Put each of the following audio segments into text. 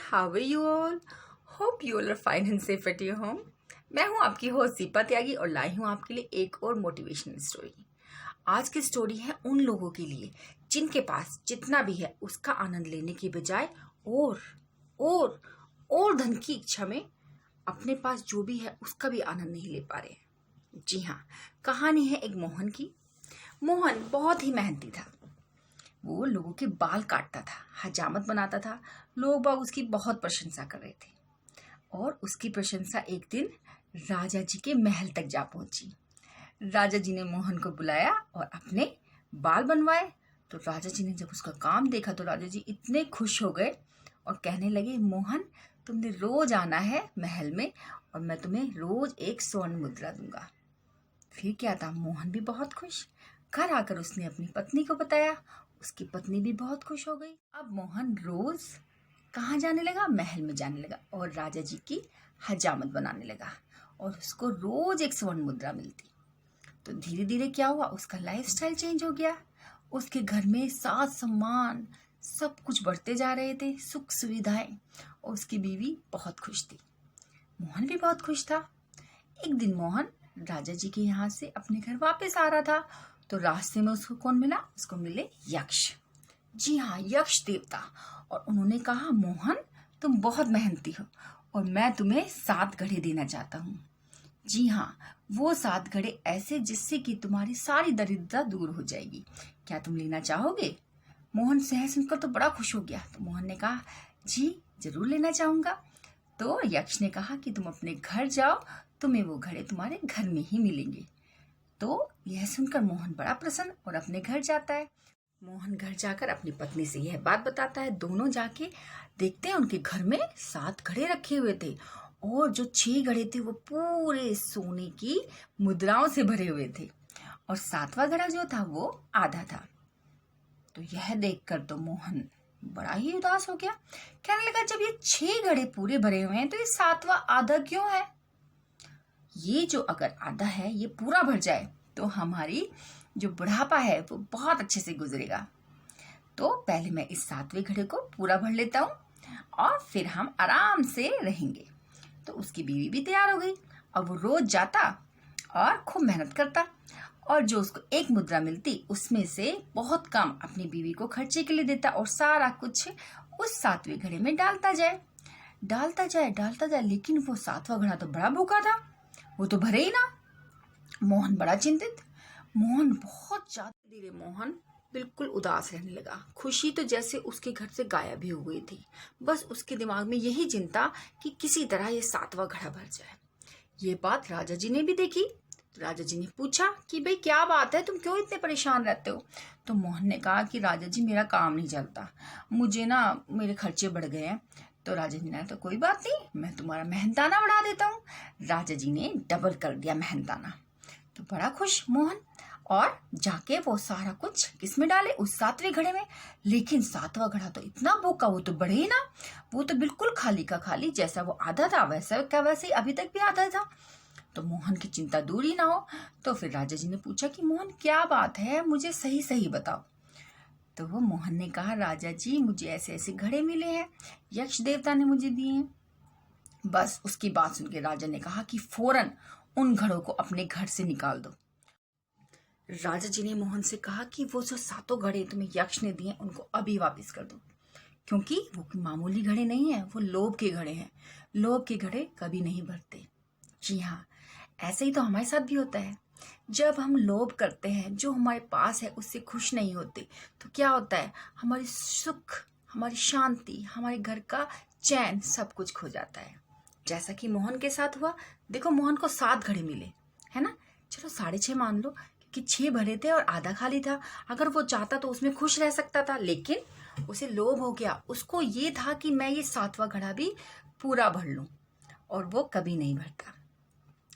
How are you all? Hope you all are fine and safe at your home. मैं हूं आपकी host Deepa त्यागी और लाई हूं आपके लिए एक और मोटिवेशनल स्टोरी। आज की स्टोरी है उन लोगों के लिए जिनके पास जितना भी है उसका आनंद लेने की बजाय और और धन की इच्छा में अपने पास जो भी है उसका भी आनंद नहीं ले पा रहे। जी हाँ, कहानी है एक मोहन की। मोहन बहुत ही मेहनती था। वो लोगों के बाल काटता था, हजामत बनाता था। लोग बाग उसकी बहुत प्रशंसा कर रहे थे और उसकी प्रशंसा एक दिन राजा जी के महल तक जा पहुंची। राजा जी ने मोहन को बुलाया और अपने बाल बनवाए। तो राजा जी ने जब उसका काम देखा तो राजा जी इतने खुश हो गए और कहने लगे, मोहन तुमने रोज आना है महल में और मैं तुम्हें रोज एक स्वर्ण मुद्रा दूंगा। फिर क्या था, मोहन भी बहुत खुश। घर आकर उसने अपनी पत्नी को बताया। उसकी पत्नी भी बहुत खुश हो गई। अब मोहन रोज कहाँ जाने लगा? महल में जाने लगा और राजा जी की हजामत बनाने लगा और उसको रोज एक स्वर्ण मुद्रा मिलती। तो धीरे धीरे क्या हुआ, उसका लाइफस्टाइल चेंज हो गया। उसके घर में साज सम्मान सब कुछ बढ़ते जा रहे थे, सुख सुविधाएं, और उसकी बीवी बहुत खुश थी। मोहन भी बहुत खुश था। एक दिन मोहन राजा जी के यहाँ से अपने घर वापस आ रहा था तो रास्ते में उसको कौन मिला? उसको मिले यक्ष। जी हाँ, यक्ष देवता। और उन्होंने कहा, मोहन तुम बहुत मेहनती हो और मैं तुम्हें 7 घड़े देना चाहता हूँ। जी हाँ, वो 7 घड़े ऐसे जिससे कि तुम्हारी सारी दरिद्रता दूर हो जाएगी। क्या तुम लेना चाहोगे? मोहन से सुनकर तो बड़ा खुश हो गया। तो मोहन ने कहा, जी जरूर लेना चाहूंगा। तो यक्ष ने कहा कि तुम अपने घर जाओ, तुम्हें वो घड़े तुम्हारे घर में ही मिलेंगे। तो यह सुनकर मोहन बड़ा प्रसन्न और अपने घर जाता है। मोहन घर जाकर अपनी पत्नी से यह बात बताता है। दोनों जाके देखते हैं उनके घर में 7 घड़े रखे हुए थे और जो 6 घड़े थे वो पूरे सोने की मुद्राओं से भरे हुए थे और 7वां घड़ा जो था वो आधा था। तो यह देखकर तो मोहन बड़ा ही उदास हो गया। कहने लगा, जब ये 6 घड़े पूरे भरे हुए हैं तो ये 7वां आधा क्यों है? ये जो अगर आधा है ये पूरा भर जाए तो हमारी जो बुढ़ापा है वो बहुत अच्छे से गुजरेगा। तो पहले मैं इस 7वें घड़े को पूरा भर लेता हूँ और फिर हम आराम से रहेंगे। तो उसकी बीवी भी तैयार हो गई और वो रोज जाता और खूब मेहनत करता और जो उसको 1 मुद्रा मिलती उसमें से बहुत कम अपनी बीवी को खर्चे के लिए देता और सारा कुछ उस 7वें घड़े में डालता जाए। लेकिन वो 7वां घड़ा तो बड़ा भूखा था, वो तो भरे ही ना। मोहन बड़ा चिंतित। मोहन बहुत ज्यादा धीरे मोहन बिल्कुल उदास रहने लगा। खुशी तो जैसे उसके घर से गायब ही हो गई थी। बस उसके दिमाग में यही चिंता कि किसी तरह ये 7वां घड़ा भर जाए। ये बात राजा जी ने भी देखी। तो राजा जी ने पूछा कि भाई क्या बात है, तुम क्यों इतने परेशान रहते हो? तो मोहन ने कहा कि राजा जी मेरा काम नहीं चलता, मुझे ना मेरे खर्चे बढ़ गए हैं। तो राजा जी ने तो कोई बात नहीं, मैं तुम्हारा मेहनताना बढ़ा देता हूँ। राजा जी ने डबल कर दिया मेहनताना। तो बड़ा खुश मोहन और जाके वो सारा कुछ किसमें डाले? उस 7वें घड़े में। लेकिन 7वां घड़ा तो इतना भूखा, वो तो बढ़े ही ना। वो तो बिल्कुल खाली का खाली, जैसा वो आधा था वैसा क्या वैसे ही अभी तक भी आधा था। तो मोहन की चिंता दूर ही ना हो। तो फिर राजा जी ने पूछा कि मोहन क्या बात है, मुझे सही सही बताओ। तो वो मोहन ने कहा, राजा जी मुझे ऐसे ऐसे घड़े मिले हैं, यक्ष देवता ने मुझे दिए हैं। बस उसकी बात सुन के राजा ने कहा कि फौरन उन घड़ों को अपने घर से निकाल दो। राजा जी ने मोहन से कहा कि वो जो 7 घड़े तुम्हें यक्ष ने दिए उनको अभी वापस कर दो, क्योंकि वो मामूली घड़े नहीं है, वो लोभ के घड़े हैं। लोभ के घड़े कभी नहीं भरते। जी हाँ, ऐसे ही तो हमारे साथ भी होता है। जब हम लोभ करते हैं, जो हमारे पास है उससे खुश नहीं होते, तो क्या होता है, हमारी सुख, हमारी शांति, हमारे घर का चैन सब कुछ खो जाता है। जैसा कि मोहन के साथ हुआ। देखो मोहन को 7 घड़े मिले, है ना। चलो 6.5 मान लो, क्योंकि 6 भरे थे और आधा खाली था। अगर वो चाहता तो उसमें खुश रह सकता था, लेकिन उसे लोभ हो गया। उसको ये था कि मैं ये 7वां घड़ा भी पूरा भर लूं, और वो कभी नहीं भरता।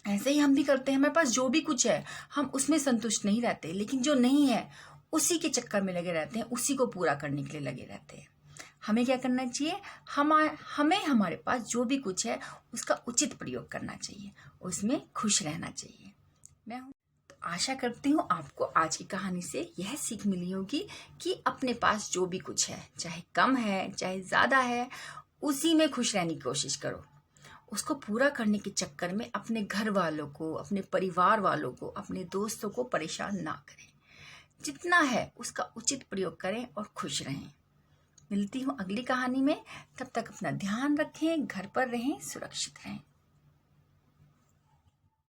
ऐसे ही हम भी करते हैं। हमारे पास जो भी कुछ है हम उसमें संतुष्ट नहीं रहते, लेकिन जो नहीं है उसी के चक्कर में लगे रहते हैं, उसी को पूरा करने के लिए लगे रहते हैं। हमें क्या करना चाहिए? हमें हमारे पास जो भी कुछ है उसका उचित प्रयोग करना चाहिए, उसमें खुश रहना चाहिए। मैं हूँ तो आशा करती हूँ आपको आज की कहानी से यह सीख मिली होगी कि अपने पास जो भी कुछ है, चाहे कम है चाहे ज्यादा है, उसी में खुश रहने की कोशिश करो। उसको पूरा करने के चक्कर में अपने घर वालों को, अपने परिवार वालों को, अपने दोस्तों को परेशान ना करें। जितना है उसका उचित प्रयोग करें और खुश रहें। मिलती हूँ अगली कहानी में। तब तक अपना ध्यान रखें, घर पर रहें, सुरक्षित रहें।